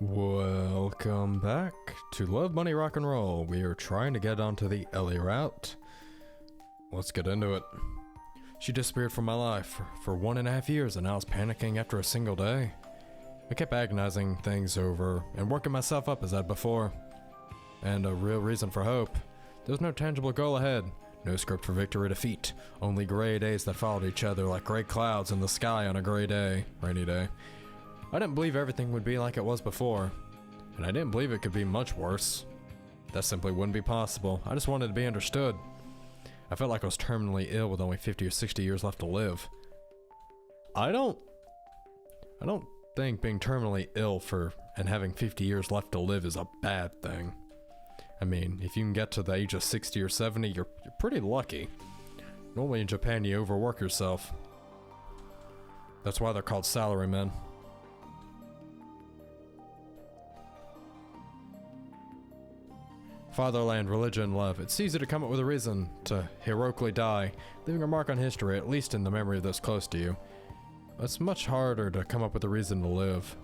Welcome back to Love, Money, Rock and Roll. We are trying to get onto the Ellie route. Let's get into it. She disappeared from my life for 1.5 years and I was panicking after a single day. I kept agonizing things over and working myself up as I had before. And a real reason for hope. There was no tangible goal ahead. No script for victory or defeat. Only gray days that followed each other like gray clouds in the sky on a gray day. Rainy day. I didn't believe everything would be like it was before, and I didn't believe it could be much worse. That simply wouldn't be possible. I just wanted to be understood. I felt like I was terminally ill with only 50 or 60 years left to live. I don't think being terminally ill and having 50 years left to live is a bad thing. I mean, if you can get to the age of 60 or 70, you're pretty lucky. Normally in Japan you overwork yourself. That's why they're called salarymen. Fatherland, religion, love. It's easy to come up with a reason to heroically die, leaving a mark on history, at least in the memory of those close to you. It's much harder to come up with a reason to live.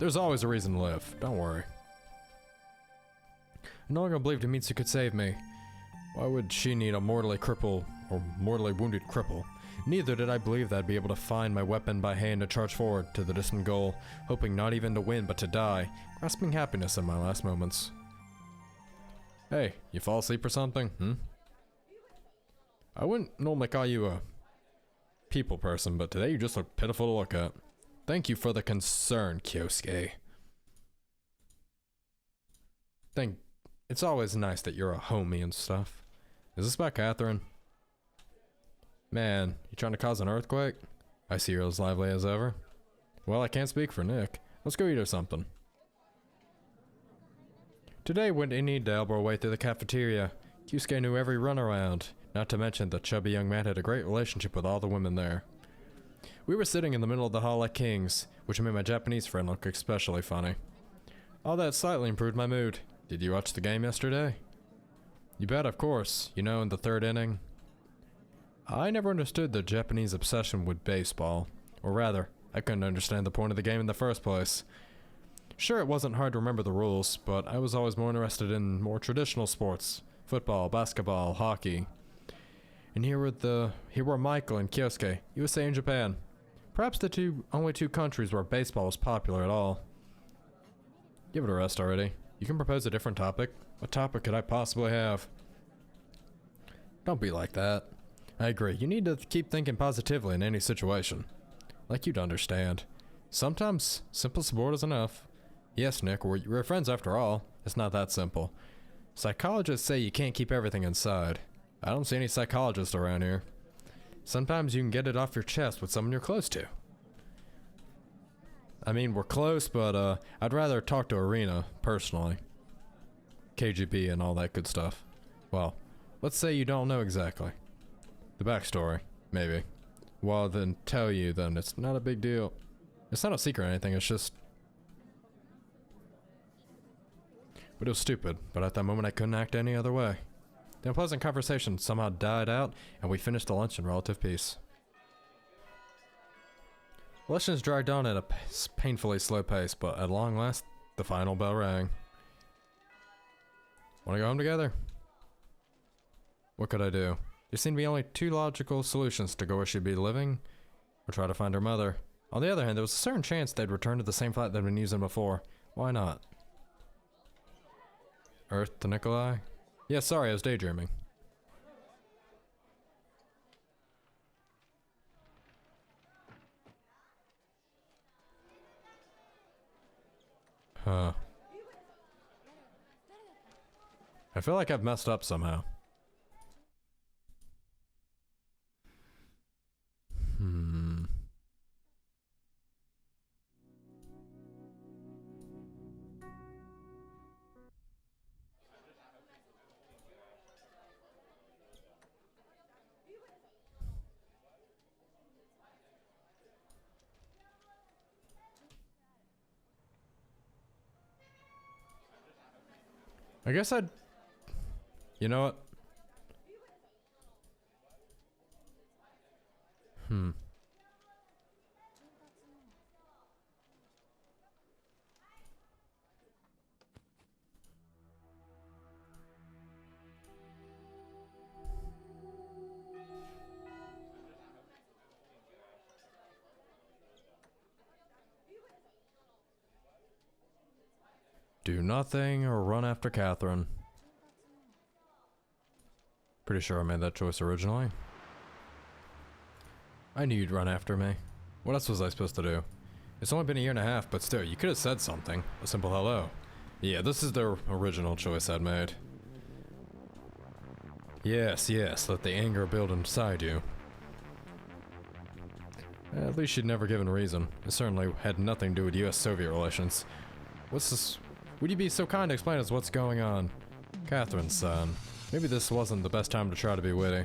There's always a reason to live, don't worry. No longer believed Mitsu could save me. Why would she need a mortally crippled or mortally wounded cripple? Neither did I believe that I'd be able to find my weapon by hand and charge forward to the distant goal, hoping not even to win but to die, grasping happiness in my last moments. Hey, you fall asleep or something, I wouldn't normally call you a people person, but today you just look pitiful to look at. Thank you for the concern, Kyosuke. It's always nice that you're a homie and stuff. Is this about Catherine? Man, you trying to cause an earthquake? I see you're as lively as ever. Well, I can't speak for Nick. Let's go eat or something. Today we didn't need to elbow our way through the cafeteria. Kyusuke knew every runaround, not to mention the chubby young man had a great relationship with all the women there. We were sitting in the middle of the hall like kings, which made my Japanese friend look especially funny. All that slightly improved my mood. Did you watch the game yesterday? You bet, of course. You know, in the third inning. I never understood the Japanese obsession with baseball. Or rather, I couldn't understand the point of the game in the first place. Sure, it wasn't hard to remember the rules, but I was always more interested in more traditional sports. Football, basketball, hockey. And here were Michael and Kyosuke, USA and Japan. Perhaps the only two countries where baseball was popular at all. Give it a rest already. You can propose a different topic. What topic could I possibly have? Don't be like that. I agree, you need to keep thinking positively in any situation. Like you'd understand. Sometimes, simple support is enough. Yes, Nick, we're friends after all. It's not that simple. Psychologists say you can't keep everything inside. I don't see any psychologists around here. Sometimes you can get it off your chest with someone you're close to. I mean, we're close, but I'd rather talk to Arena, personally. KGB and all that good stuff. Well, let's say you don't know exactly. The backstory, maybe. Well, then tell you, then it's not a big deal. It's not a secret or anything, it's just... But it was stupid, but at that moment I couldn't act any other way. The unpleasant conversation somehow died out, and we finished the lunch in relative peace. Lessons dragged on at a painfully slow pace, but at long last, the final bell rang. Wanna go home together? What could I do? There seemed to be only two logical solutions to go where she'd be living, or try to find her mother. On the other hand, there was a certain chance they'd return to the same flat they'd been using before. Why not? Earth to Nikolai? Yeah, sorry, I was daydreaming. Huh. I feel like I've messed up somehow. I guess I'd... You know what? Do nothing or run after Catherine. Pretty sure I made that choice originally. I knew you'd run after me. What else was I supposed to do? It's only been a year and a half, but still, you could have said something. A simple hello. Yeah, this is the original choice I'd made. Yes, yes, let the anger build inside you. At least you'd never given reason. It certainly had nothing to do with US-Soviet relations. What's this? Would you be so kind to explain us what's going on? Catherine's son. Maybe this wasn't the best time to try to be witty.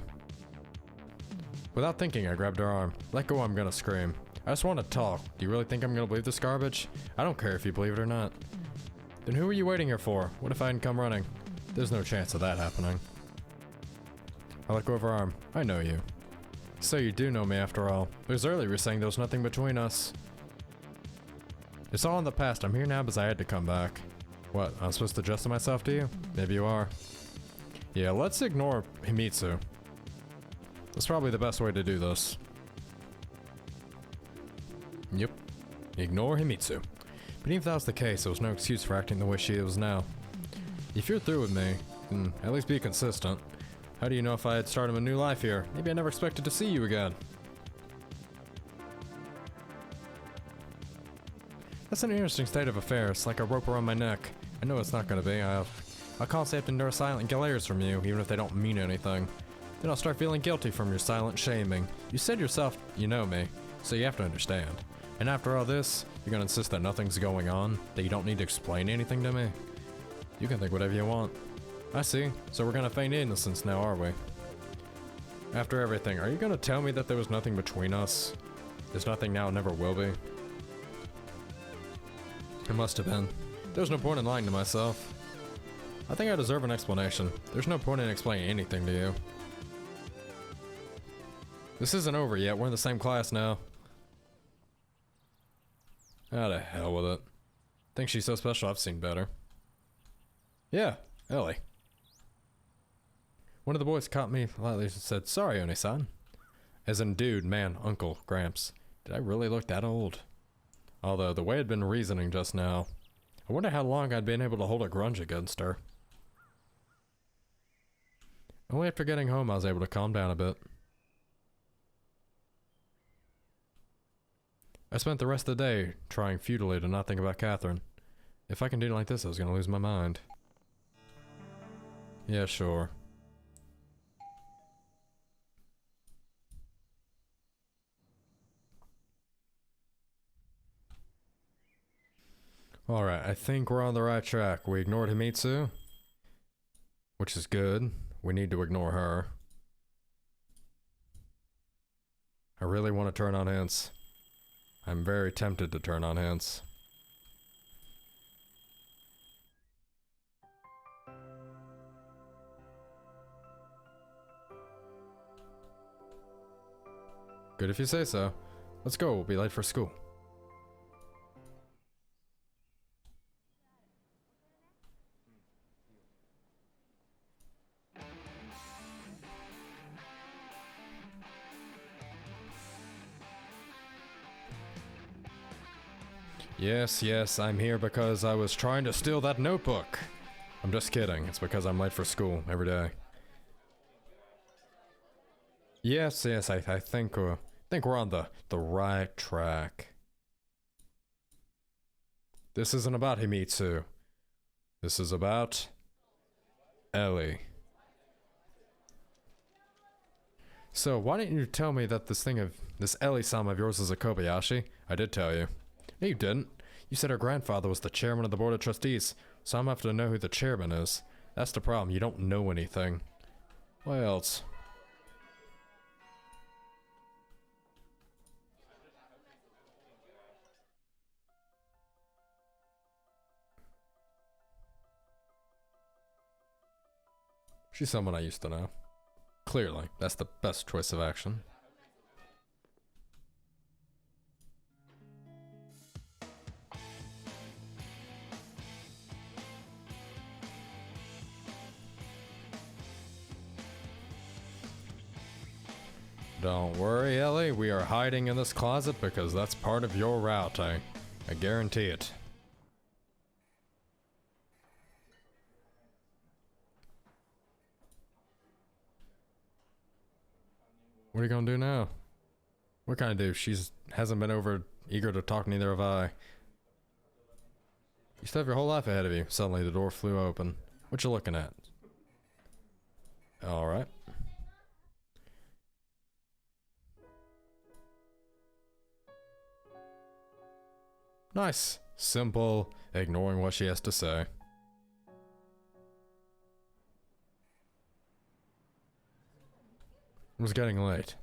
Without thinking, I grabbed her arm. Let go, I'm gonna scream. I just want to talk. Do you really think I'm gonna believe this garbage? I don't care if you believe it or not. Then who are you waiting here for? What if I hadn't come running? There's no chance of that happening. I let go of her arm. I know you. So you do know me after all. It was earlier you were saying there was nothing between us. It's all in the past. I'm here now because I had to come back. What, I'm supposed to justify myself to you? Maybe you are. Yeah, let's ignore Himitsu. That's probably the best way to do this. Yep. Ignore Himitsu. But even if that was the case, there was no excuse for acting the way she is now. If you're through with me, then at least be consistent. How do you know if I had started a new life here? Maybe I never expected to see you again. That's an interesting state of affairs, like a rope around my neck. I know it's not gonna be. I'll constantly have to endure silent glares from you, even if they don't mean anything. Then I'll start feeling guilty from your silent shaming. You said yourself you know me, so you have to understand. And after all this, you're gonna insist that nothing's going on? That you don't need to explain anything to me? You can think whatever you want. I see. So we're gonna feign innocence now, are we? After everything, are you gonna tell me that there was nothing between us? There's nothing now and never will be? There must have been. There's no point in lying to myself. I think I deserve an explanation. There's no point in explaining anything to you. This isn't over yet. We're in the same class now. Ah, to hell with it. Think she's so special, I've seen better. Yeah, Ellie. One of the boys caught me lightly and said, "Sorry, Oni-san." As in dude, man, uncle, Gramps. Did I really look that old? Although, the way I'd been reasoning just now, I wonder how long I'd been able to hold a grudge against her. Only after getting home I was able to calm down a bit. I spent the rest of the day trying futilely to not think about Catherine. If I continued like this, I was gonna lose my mind. Yeah, sure. Alright, I think we're on the right track. We ignored Himitsu, which is good. We need to ignore her. I really want to turn on hints. I'm very tempted to turn on hints. Good if you say so. Let's go, we'll be late for school. Yes, yes, I'm here because I was trying to steal that notebook. I'm just kidding. It's because I'm late for school every day. Yes, yes, I think we're on the right track. This isn't about Himitsu. This is about Ellie. So, why didn't you tell me that this Ellie-sama of yours is a Kobayashi? I did tell you. No, you didn't. You said her grandfather was the chairman of the board of trustees, so I'm gonna have to know who the chairman is. That's the problem, you don't know anything. What else? She's someone I used to know. Clearly, that's the best choice of action. Don't worry, Ellie, we are hiding in this closet because that's part of your route, I guarantee it. What are you gonna do now? What can I do? She's hasn't been over eager to talk, neither have I. You still have your whole life ahead of you. Suddenly the door flew open. What you looking at? Alright. Nice. Simple. Ignoring what she has to say. It was getting late.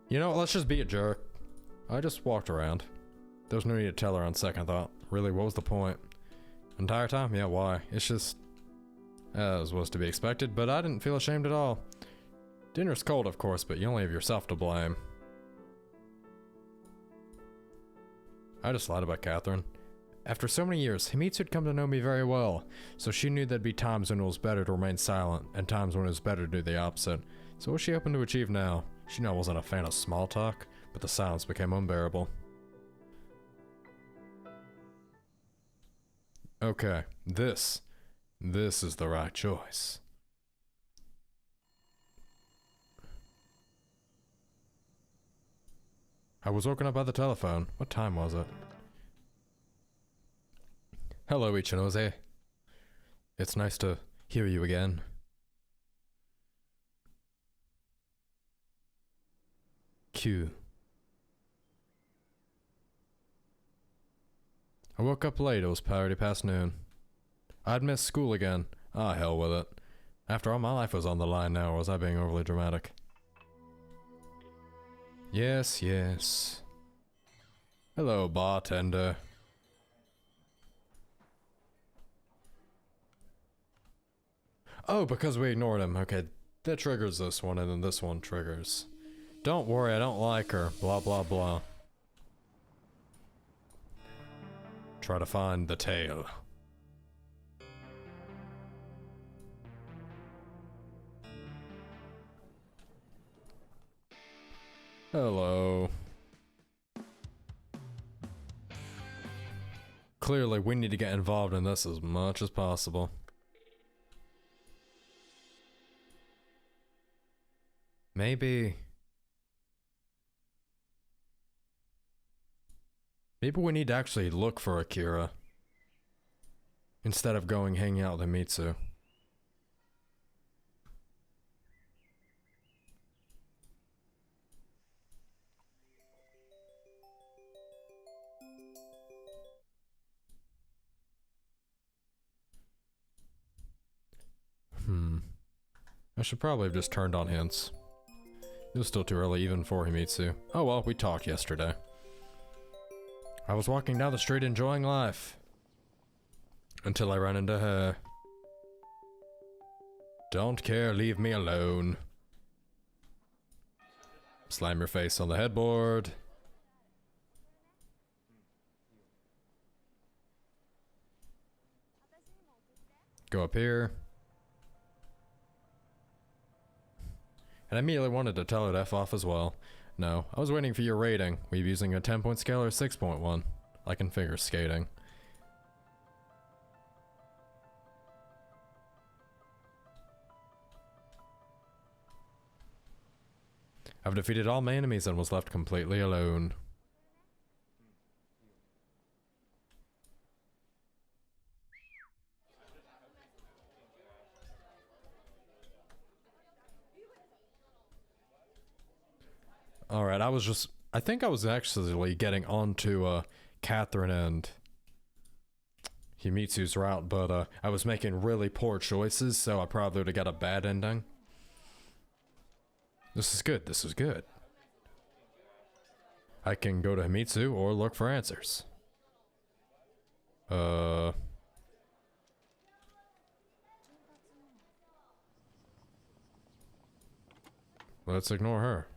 You know, let's just be a jerk. I just walked around. There was no need to tell her on second thought. Really, what was the point? Entire time? Yeah, why? It's just... as was to be expected, but I didn't feel ashamed at all. Dinner's cold, of course, but you only have yourself to blame. I just lied about Catherine. After so many years, Himitsu had come to know me very well, so she knew there'd be times when it was better to remain silent, and times when it was better to do the opposite. So what's she hoping to achieve now? She knew I wasn't a fan of small talk, but the silence became unbearable. Okay, this is the right choice. I was woken up by the telephone. What time was it? Hello, Ichinose. It's nice to hear you again. Q. I woke up late, it was already past noon. I'd missed school again. Ah, hell with it. After all, my life was on the line now, or was I being overly dramatic? Yes, yes. Hello, bartender. Oh, because we ignored him. Okay, that triggers this one, and then this one triggers. Don't worry, I don't like her. Blah, blah, blah. Try to find the tail. Hello. Clearly, we need to get involved in this as much as possible. Maybe we need to actually look for Akira instead of going hanging out with Himitsu. I should probably have just turned on hints. It was still too early even for Himitsu. Oh well, we talked yesterday. I was walking down the street enjoying life. Until I ran into her. Don't care, leave me alone. Slam your face on the headboard. Go up here. And I immediately wanted to tell her to F off as well. No, I was waiting for your rating. Were you using a 10-point scale or 6.1? Like in figure skating. I've defeated all my enemies and was left completely alone. Alright, I think I was actually getting onto, Catherine and Himitsu's route, but, I was making really poor choices, so I probably would have got a bad ending. This is good, this is good. I can go to Himitsu or look for answers. Let's ignore her.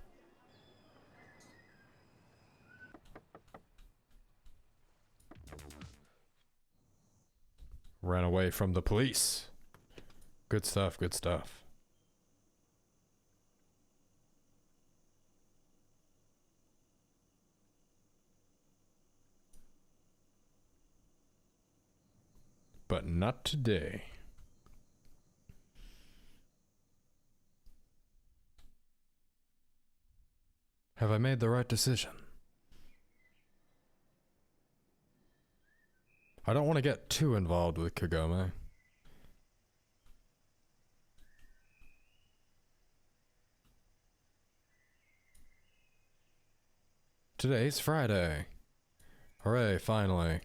Ran away from the police. Good stuff, good stuff. But not today. Have I made the right decision? I don't want to get too involved with Kagome. Today's Friday. Hooray, finally.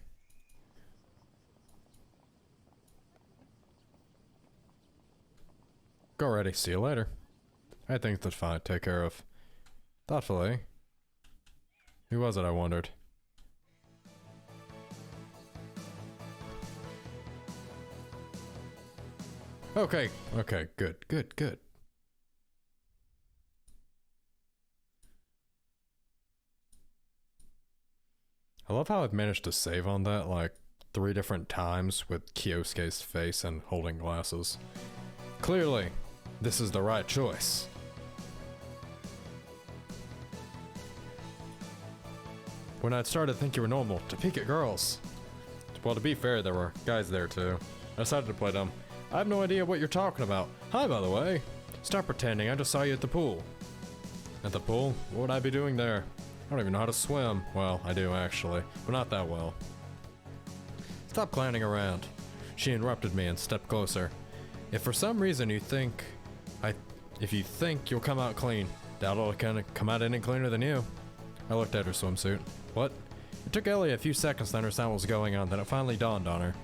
Go ready, see you later. I think that's fine, take care of. Thoughtfully. Who was it, I wondered? Okay, good. I love how I've managed to save on that like 3 different times with Kyosuke's face and holding glasses. Clearly, this is the right choice. When I'd started to think you were normal, to peek at girls. Well, to be fair, there were guys there too. I decided to play dumb. I have no idea what you're talking about. Hi, by the way. Stop pretending, I just saw you at the pool. At the pool? What would I be doing there? I don't even know how to swim. Well, I do actually, but not that well. Stop clowning around. She interrupted me and stepped closer. If for some reason you think if you think you'll come out clean, doubt it'll come out any cleaner than you. I looked at her swimsuit. What? It took Ellie a few seconds to understand what was going on, then it finally dawned on her.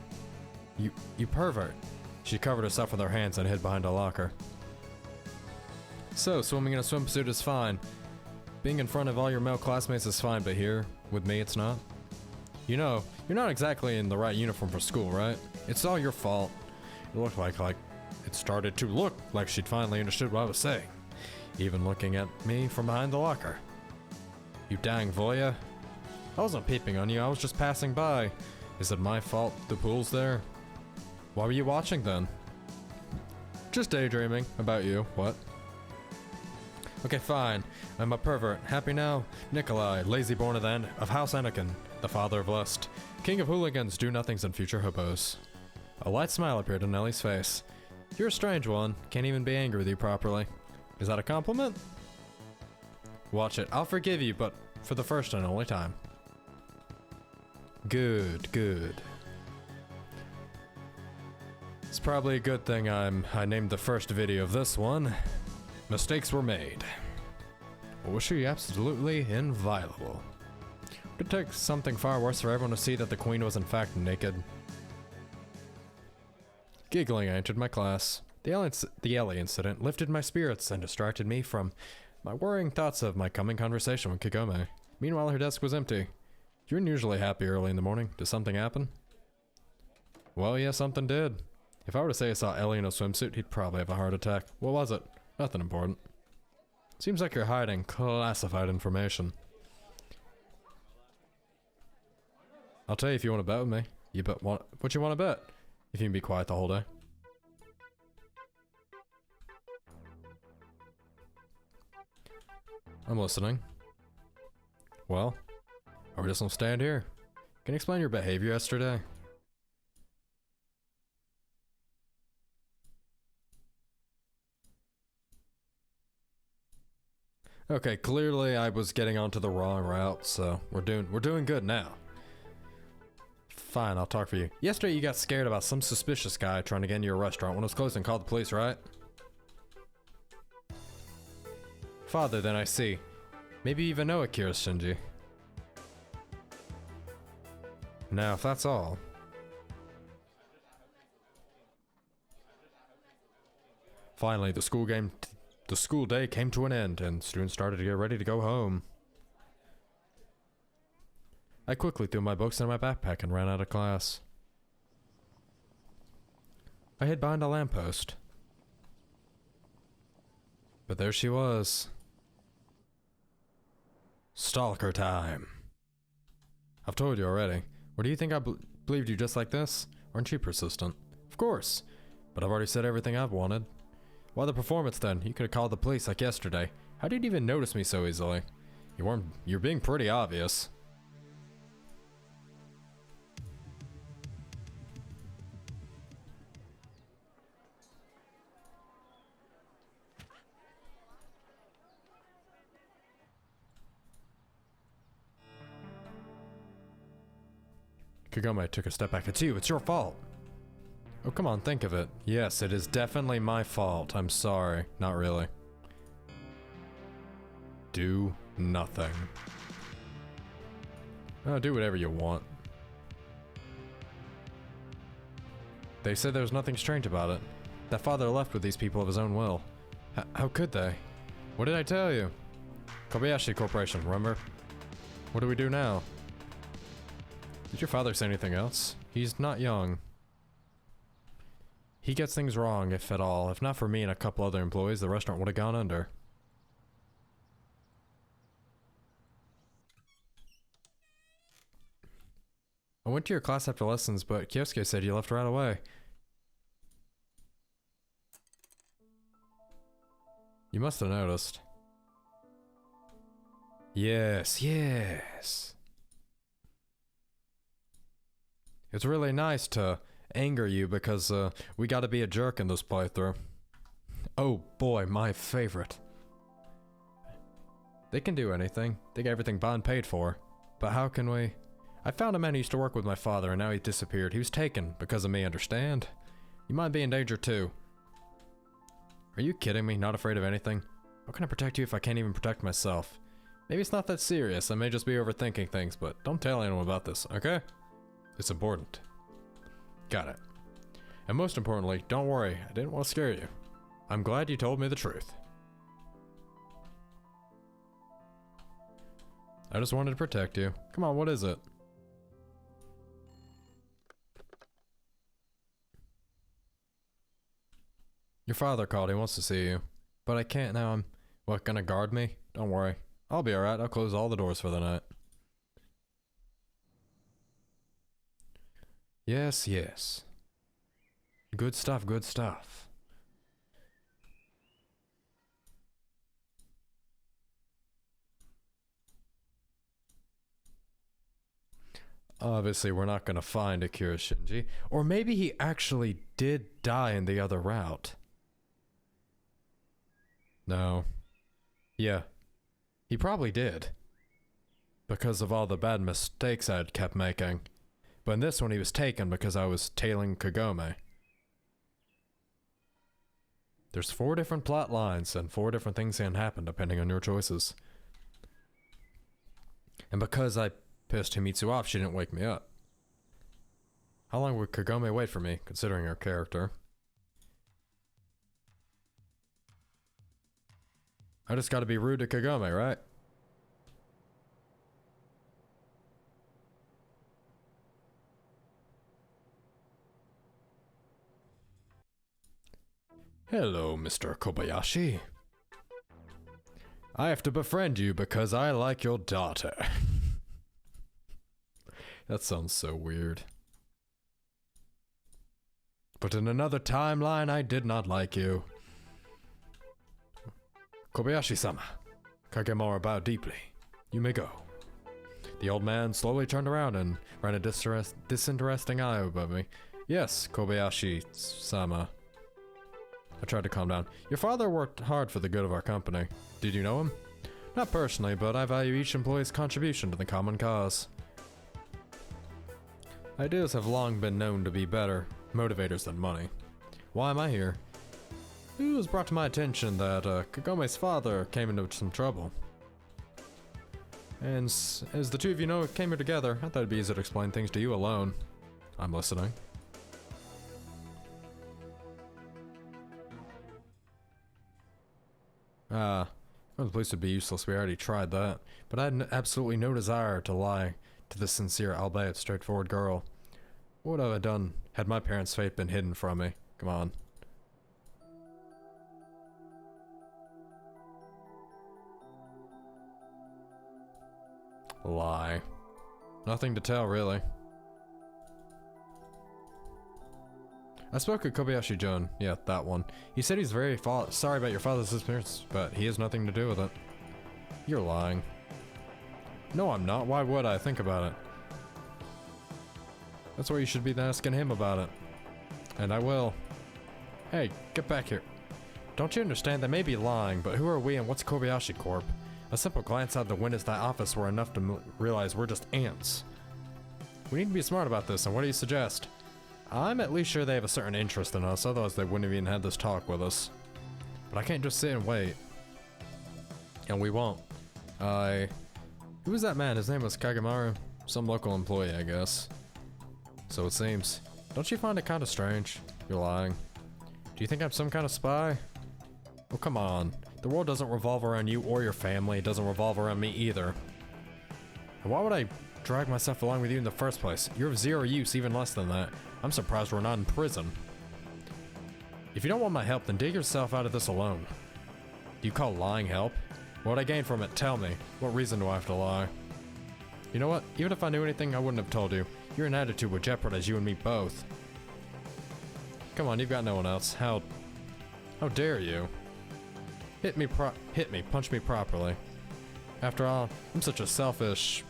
You pervert. She covered herself with her hands and hid behind a locker. So, swimming in a swimsuit is fine. Being in front of all your male classmates is fine, but here, with me, it's not. You know, you're not exactly in the right uniform for school, right? It's all your fault. It looked like it started to look like she'd finally understood what I was saying, even looking at me from behind the locker. You dang Voya. I wasn't peeping on you, I was just passing by. Is it my fault the pool's there? Why were you watching then? Just daydreaming about you. What? Okay, fine. I'm a pervert. Happy now? Nikolai, lazy born of the end of House Anakin, the father of lust, king of hooligans, do-nothings, and future hobos. A light smile appeared on Ellie's face. You're a strange one. Can't even be angry with you properly. Is that a compliment? Watch it. I'll forgive you, but for the first and only time. Good. It's probably a good thing I named the first video of this one. Mistakes were made. Or was she absolutely inviolable? It would take something far worse for everyone to see that the queen was in fact naked. Giggling, I entered my class. The Ellie incident lifted my spirits and distracted me from my worrying thoughts of my coming conversation with Kagome. Meanwhile, her desk was empty. You're usually happy early in the morning. Did something happen? Well, yeah, something did. If I were to say I saw Ellie in a swimsuit, he'd probably have a heart attack. What was it? Nothing important. Seems like you're hiding classified information. I'll tell you if you want to bet with me. You bet what you want to bet? If you can be quiet the whole day. I'm listening. Well, are we just gonna stand here? Can you explain your behavior yesterday? Okay, clearly I was getting onto the wrong route, so we're doing good now. Fine, I'll talk for you. Yesterday you got scared about some suspicious guy trying to get into your restaurant when it was closed and called the police, right? Father, then I see. Maybe you even know Akira Shinji. Now, if that's all. Finally, the school day came to an end, and students started to get ready to go home. I quickly threw my books in my backpack and ran out of class. I hid behind a lamppost. But there she was. Stalker time. I've told you already. Or do you think I believed you just like this? Aren't you persistent? Of course. But I've already said everything I've wanted. Why the performance then? You could have called the police like yesterday. How did you even notice me so easily? You're being pretty obvious. Kagome took a step back. It's you. It's your fault. Oh, come on, think of it. Yes, it is definitely my fault. I'm sorry. Not really. Do nothing. Oh, do whatever you want. They said there was nothing strange about it. That father left with these people of his own will. How could they? What did I tell you? Kobayashi Corporation, remember? What do we do now? Did your father say anything else? He's not young. He gets things wrong, if at all. If not for me and a couple other employees, the restaurant would have gone under. I went to your class after lessons, but Kyosuke said you left right away. You must have noticed. Yes, yes. It's really nice to anger you because we gotta be a jerk in this playthrough. Oh boy, my favorite. They can do anything. They get everything Bond paid for. But how can we... I found a man who used to work with my father and now he disappeared. He was taken because of me, understand? You might be in danger too. Are you kidding me? Not afraid of anything? How can I protect you if I can't even protect myself? Maybe it's not that serious. I may just be overthinking things, but don't tell anyone about this, okay? It's important. Got it. And most importantly, don't worry. I didn't want to scare you. I'm glad you told me the truth. I just wanted to protect you. Come on, what is it? Your father called. He wants to see you. But I can't now. I'm... What, gonna guard me? Don't worry. I'll be alright. I'll close all the doors for the night. Yes, yes. Good stuff, good stuff. Obviously, we're not gonna find Akira Shinji. Or maybe he actually did die in the other route. No. Yeah. He probably did. Because of all the bad mistakes I'd kept making. But in this one he was taken because I was tailing Kagome. There's 4 different plot lines and 4 different things can happen depending on your choices. And because I pissed Himitsu off, she didn't wake me up. How long would Kagome wait for me, considering her character? I just gotta be rude to Kagome, right? Hello, Mr. Kobayashi. I have to befriend you because I like your daughter. That sounds so weird. But in another timeline, I did not like you. Kobayashi-sama, Kagemura bowed deeply. You may go. The old man slowly turned around and ran a disinteresting eye above me. Yes, Kobayashi-sama. I tried to calm down. Your father worked hard for the good of our company. Did you know him? Not personally, but I value each employee's contribution to the common cause. Ideas have long been known to be better motivators than money. Why am I here? It was brought to my attention that Kagome's father came into some trouble. And as the two of you know came here together, I thought it'd be easier to explain things to you alone. I'm listening. The police would be useless, we already tried that. But I had absolutely no desire to lie to this sincere, albeit straightforward girl. What would I have done had my parents' fate been hidden from me? Come on. Lie. Nothing to tell, really. I spoke with Kobayashi-Jun. Yeah, that one. He said he's very sorry about your father's disappearance, but he has nothing to do with it. You're lying. No, I'm not. Why would I? Think about it. That's why you should be asking him about it. And I will. Hey, get back here. Don't you understand? They may be lying, but who are we and what's Kobayashi Corp? A simple glance out the windows of that office were enough to realize we're just ants. We need to be smart about this, and what do you suggest? I'm at least sure they have a certain interest in us, otherwise they wouldn't have even had this talk with us. But I can't just sit and wait. And we won't. Who was that man? His name was Kagemaru? Some local employee, I guess. So it seems. Don't you find it kind of strange? You're lying. Do you think I'm some kind of spy? Oh, come on. The world doesn't revolve around you or your family. It doesn't revolve around me either. And why would I drag myself along with you in the first place? You're of zero use, even less than that. I'm surprised we're not in prison. If you don't want my help, then dig yourself out of this alone. Do you call lying help? What would I gain from it? Tell me. What reason do I have to lie? You know what? Even if I knew anything, I wouldn't have told you. Your attitude would jeopardize you and me both. Come on, you've got no one else. How dare you? Hit me, punch me properly. After all, I'm such a selfish...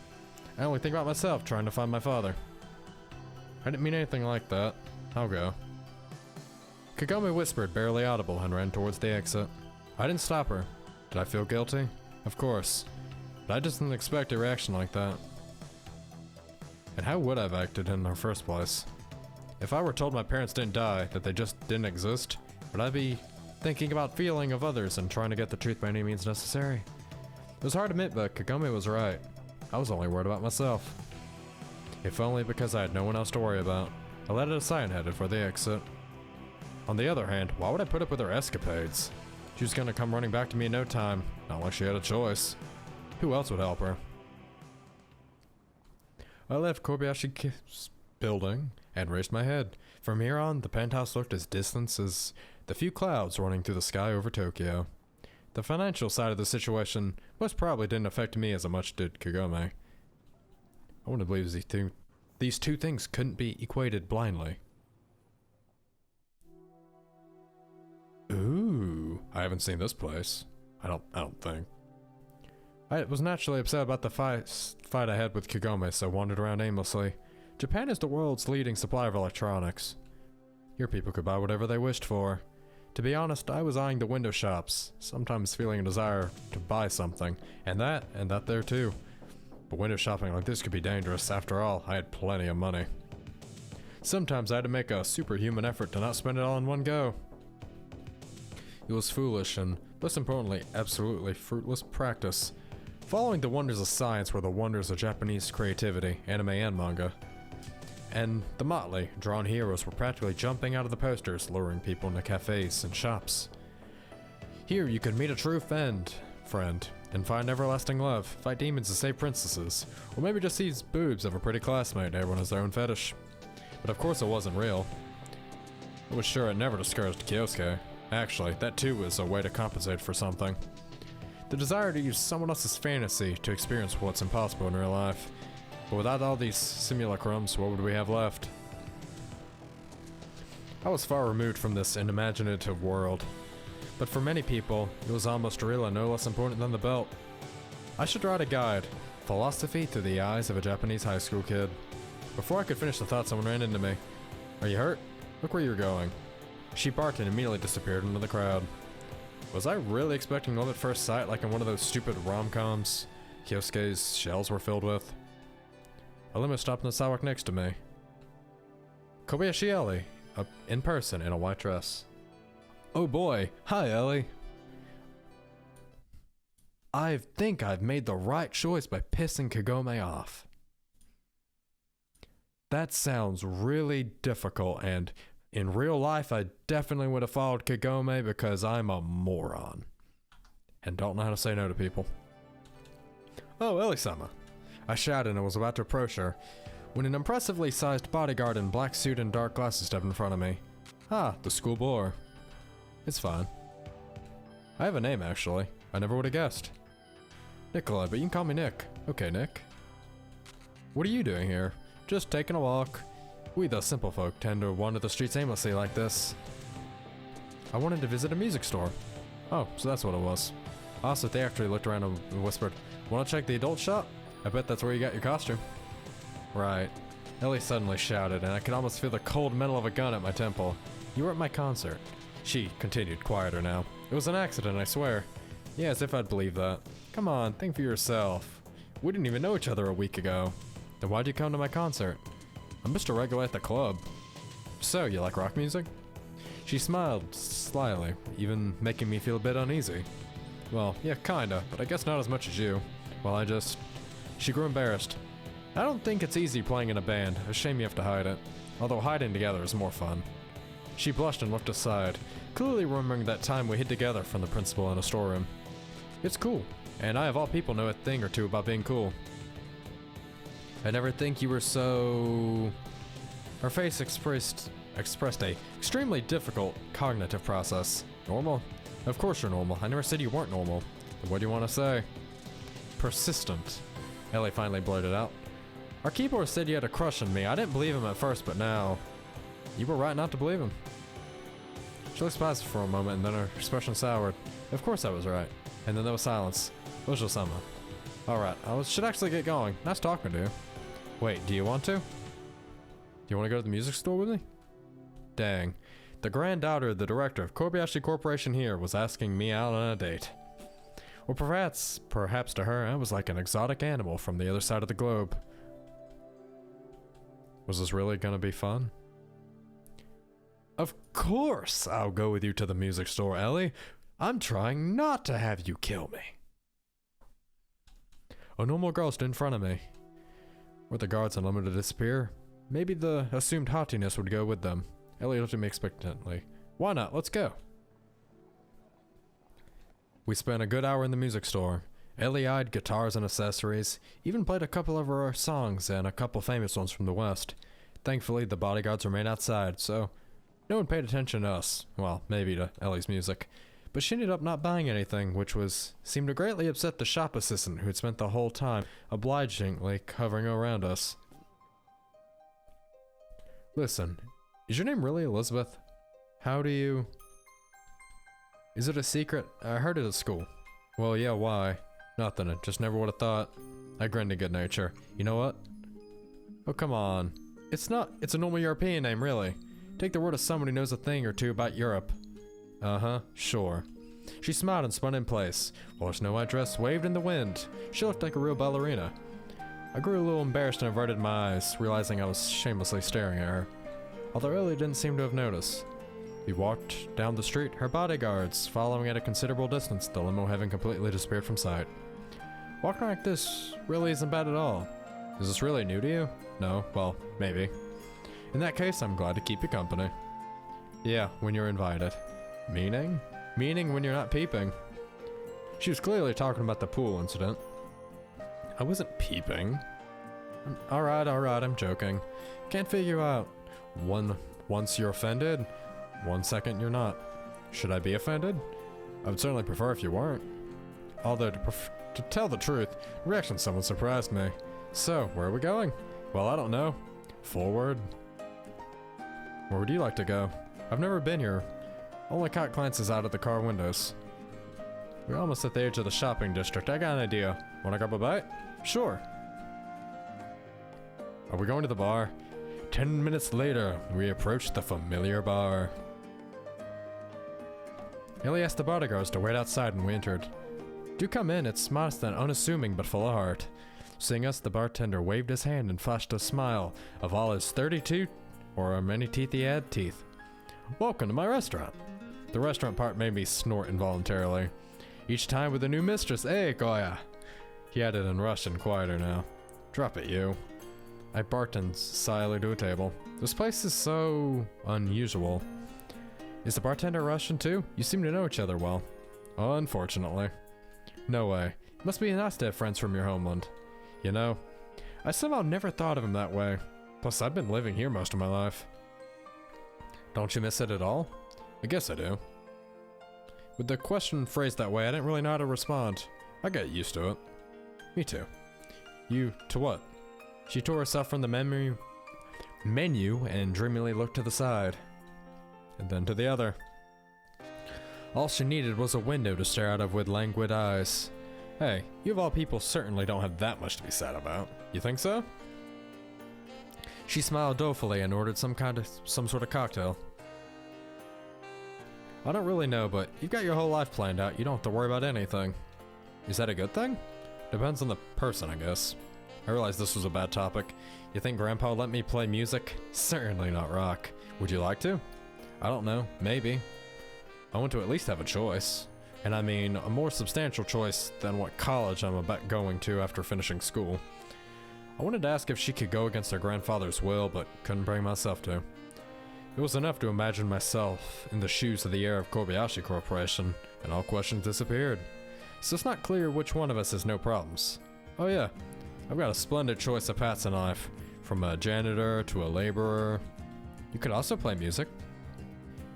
I only think about myself, trying to find my father. I didn't mean anything like that. I'll go. Kagome whispered, barely audible, and ran towards the exit. I didn't stop her. Did I feel guilty? Of course. But I just didn't expect a reaction like that. And how would I have acted in the first place? If I were told my parents didn't die, that they just didn't exist, would I be thinking about feeling of others and trying to get the truth by any means necessary? It was hard to admit, but Kagome was right. I was only worried about myself. If only because I had no one else to worry about. I let it aside and headed for the exit. On the other hand, why would I put up with her escapades? She was gonna come running back to me in no time, not like she had a choice. Who else would help her? I left Kobayashi's building and raised my head. From here on, the penthouse looked as distant as the few clouds running through the sky over Tokyo. The financial side of the situation most probably didn't affect me as much did Kagome. I wouldn't believe these two things couldn't be equated blindly. Ooh, I haven't seen this place. I don't think. I was naturally upset about the fight I had with Kagome, so wandered around aimlessly. Japan is the world's leading supplier of electronics. Here people could buy whatever they wished for. To be honest, I was eyeing the window shops, sometimes feeling a desire to buy something, and that there too. But window shopping like this could be dangerous. After all, I had plenty of money. Sometimes I had to make a superhuman effort to not spend it all in one go. It was foolish and, most importantly, absolutely fruitless practice. Following the wonders of science were the wonders of Japanese creativity, anime and manga. And the motley, drawn heroes were practically jumping out of the posters, luring people into cafes and shops. Here you could meet a true friend, and find everlasting love, fight demons and save princesses, or maybe just see boobs of a pretty classmate. Everyone has their own fetish. But of course it wasn't real. I was sure it never discouraged Kyosuke. Actually, that too was a way to compensate for something. The desire to use someone else's fantasy to experience what's impossible in real life. But without all these simulacrums, what would we have left? I was far removed from this unimaginative world. But for many people, it was almost real and no less important than the belt. I should write a guide. Philosophy through the eyes of a Japanese high school kid. Before I could finish the thought, someone ran into me. Are you hurt? Look where you're going. She barked and immediately disappeared into the crowd. Was I really expecting love at first sight like in one of those stupid rom-coms Kyosuke's shells were filled with? A limo stopped on the sidewalk next to me. Kobayashi Ellie, up in person in a white dress. Oh boy, hi Ellie. I think I've made the right choice by pissing Kagome off. That sounds really difficult, and in real life I definitely would have followed Kagome because I'm a moron. And don't know how to say no to people. Oh, Ellie-sama. I shouted and was about to approach her, when an impressively sized bodyguard in black suit and dark glasses stepped in front of me. Ah, the school bore. It's fine. I have a name, actually. I never would have guessed. Nikolai, but you can call me Nick. Okay, Nick. What are you doing here? Just taking a walk. We, the simple folk, tend to wander the streets aimlessly like this. I wanted to visit a music store. Oh, so that's what it was. Also, they actually looked around and whispered, "Wanna check the adult shop? I bet that's where you got your costume." Right. Ellie suddenly shouted, and I could almost feel the cold metal of a gun at my temple. You were at my concert. She continued, quieter now. It was an accident, I swear. Yeah, as if I'd believe that. Come on, think for yourself. We didn't even know each other a week ago. Then why'd you come to my concert? I'm just a regular at the club. So, you like rock music? She smiled slyly, even making me feel a bit uneasy. Well, yeah, kinda, but I guess not as much as you. Well, She grew embarrassed. I don't think it's easy playing in a band. A shame you have to hide it. Although hiding together is more fun. She blushed and looked aside, clearly remembering that time we hid together from the principal in a storeroom. It's cool, and I of all people know a thing or two about being cool. I never think you were so... Her face expressed a extremely difficult cognitive process. Normal? Of course you're normal. I never said you weren't normal. Then what do you want to say? Persistent. Ellie finally blurted out. Our keyboard said you had a crush on me. I didn't believe him at first, but now... You were right not to believe him. She looked passive for a moment, and then her expression soured. Of course I was right. And then there was silence. Social summer. Alright, should actually get going. Nice talking to you. Wait, do you want to? Do you want to go to the music store with me? Dang. The granddaughter of the director of Kobayashi Corporation here was asking me out on a date. Or perhaps to her, I was like an exotic animal from the other side of the globe. Was this really gonna be fun? Of course I'll go with you to the music store, Ellie. I'm trying not to have you kill me. A normal girl stood in front of me. Were the guards unlimited to disappear? Maybe the assumed haughtiness would go with them. Ellie looked at me expectantly. Why not? Let's go. We spent a good hour in the music store. Ellie eyed guitars and accessories, even played a couple of our songs and a couple famous ones from the West. Thankfully, the bodyguards remained outside, so no one paid attention to us. Well, maybe to Ellie's music. But she ended up not buying anything, which seemed to greatly upset the shop assistant who had spent the whole time obligingly hovering around us. Listen, is your name really Elizabeth? Is it a secret? I heard it at school. Well, yeah, why? Nothing, I just never would have thought. I grinned in good nature. You know what? Oh, come on. It's a normal European name, really. Take the word of someone who knows a thing or two about Europe. Uh-huh, sure. She smiled and spun in place, while her snow-white dress waved in the wind. She looked like a real ballerina. I grew a little embarrassed and averted my eyes, realizing I was shamelessly staring at her. Although Ellie didn't seem to have noticed. We walked down the street, her bodyguards following at a considerable distance, the limo having completely disappeared from sight. Walking like this really isn't bad at all. Is this really new to you? No? Well, maybe. In that case, I'm glad to keep you company. Yeah, when you're invited. Meaning? Meaning when you're not peeping. She was clearly talking about the pool incident. I wasn't peeping. Alright, I'm joking. Can't figure out. Once you're offended, 1 second you're not. Should I be offended? I would certainly prefer if you weren't. Although, to tell the truth, the reaction somewhat surprised me. So, where are we going? Well, I don't know. Forward? Where would you like to go? I've never been here. Only caught glances out of the car windows. We're almost at the edge of the shopping district. I got an idea. Wanna grab a bite? Sure. Are we going to the bar? 10 minutes later, we approached the familiar bar. Ellie asked the bodyguards to wait outside and we entered. Do come in, it's modest and unassuming but full of heart. Seeing us, the bartender waved his hand and flashed a smile of all his 32, or many teeth he had, teeth. Welcome to my restaurant. The restaurant part made me snort involuntarily. Each time with a new mistress, hey Goya. He added in Russian, quieter now. Drop it, you. I bartended silently to a table. This place is so unusual. Is the bartender Russian too? You seem to know each other well. Unfortunately. No way. It must be nice to have friends from your homeland. You know, I somehow never thought of him that way. Plus, I've been living here most of my life. Don't you miss it at all? I guess I do. With the question phrased that way, I didn't really know how to respond. I got used to it. Me too. You, to what? She tore herself from the menu and dreamily looked to the side. And then to the other. All she needed was a window to stare out of with languid eyes. Hey, you of all people certainly don't have that much to be sad about. You think so? She smiled dolefully and ordered some sort of cocktail. I don't really know, but you've got your whole life planned out. You don't have to worry about anything. Is that a good thing? Depends on the person, I guess. I realized this was a bad topic. You think Grandpa let me play music? Certainly not rock. Would you like to? I don't know. Maybe. I want to at least have a choice. And I mean, a more substantial choice than what college I'm about going to after finishing school. I wanted to ask if she could go against her grandfather's will, but couldn't bring myself to. It was enough to imagine myself in the shoes of the heir of Kobayashi Corporation, and all questions disappeared. So it's not clear which one of us has no problems. Oh yeah, I've got a splendid choice of paths in life, from a janitor to a laborer. You could also play music.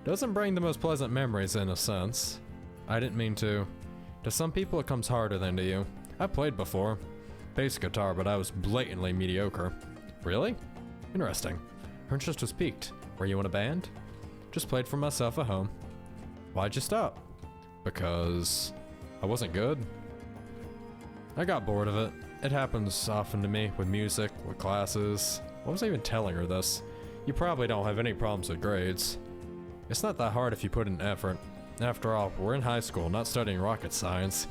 Doesn't bring the most pleasant memories in a sense. I didn't mean to. To some people it comes harder than to you. I played before. Bass guitar, but I was blatantly mediocre. Really? Interesting. Her interest was piqued. Were you in a band? Just played for myself at home. Why'd you stop? Because I wasn't good. I got bored of it. It happens often to me with music, with classes. Why was I even telling her this? You probably don't have any problems with grades. It's not that hard if you put in effort. After all, we're in high school, not studying rocket science.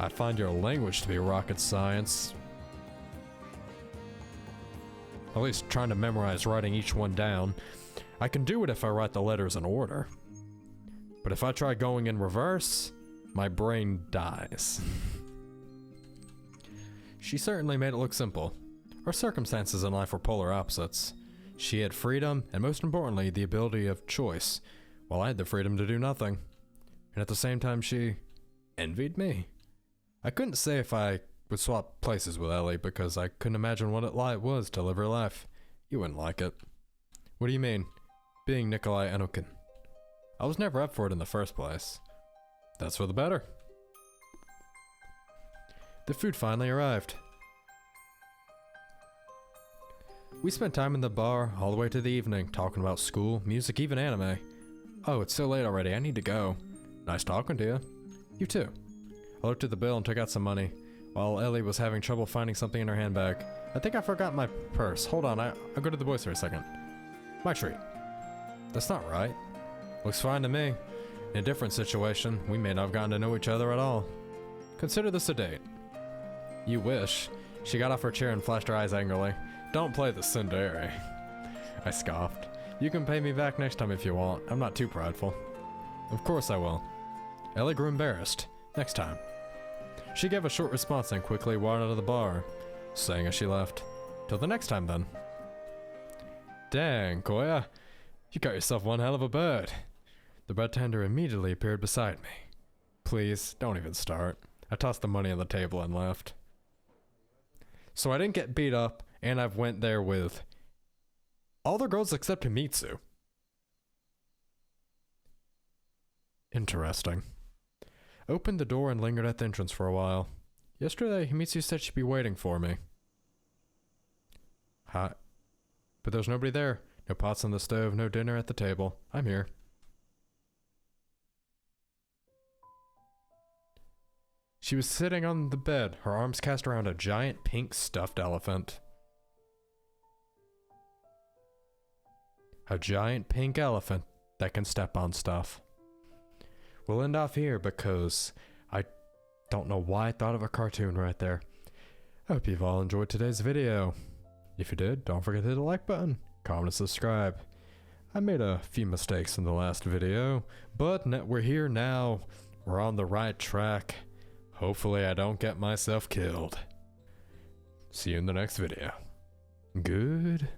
I find your language to be rocket science. At least trying to memorize writing each one down. I can do it if I write the letters in order. But if I try going in reverse, my brain dies. She certainly made it look simple. Our circumstances in life were polar opposites. She had freedom, and most importantly, the ability of choice, while I had the freedom to do nothing. And at the same time, she envied me. I couldn't say if I would swap places with Ellie because I couldn't imagine what it was to live her life. You wouldn't like it. What do you mean? Being Nikolai Enokin. I was never up for it in the first place. That's for the better. The food finally arrived. We spent time in the bar all the way to the evening, talking about school, music, even anime. Oh, it's so late already, I need to go. Nice talking to you. You too. I looked at the bill and took out some money, while Ellie was having trouble finding something in her handbag. I think I forgot my purse. Hold on, I'll go to the boys for a second. My treat. That's not right. Looks fine to me. In a different situation, we may not have gotten to know each other at all. Consider this a date. You wish. She got off her chair and flashed her eyes angrily. Don't play the tsundere. I scoffed. You can pay me back next time if you want. I'm not too prideful. Of course I will. Ellie grew embarrassed. Next time. She gave a short response and quickly walked out of the bar, saying as she left, "Till the next time then." Dang, Koya. You got yourself one hell of a bird. The bartender immediately appeared beside me. Please, don't even start. I tossed the money on the table and left. So I didn't get beat up, and I've went there with all the girls except Himitsu. Interesting. Opened the door and lingered at the entrance for a while. Yesterday, Himitsu said she'd be waiting for me. Hi. But there's nobody there. No pots on the stove, no dinner at the table. I'm here. She was sitting on the bed, her arms cast around a giant pink stuffed elephant. A giant pink elephant that can step on stuff. We'll end off here because I don't know why I thought of a cartoon right there. I hope you've all enjoyed today's video. If you did, don't forget to hit the like button, comment and subscribe. I made a few mistakes in the last video, but we're here now. We're on the right track. Hopefully I don't get myself killed. See you in the next video. Goodbye.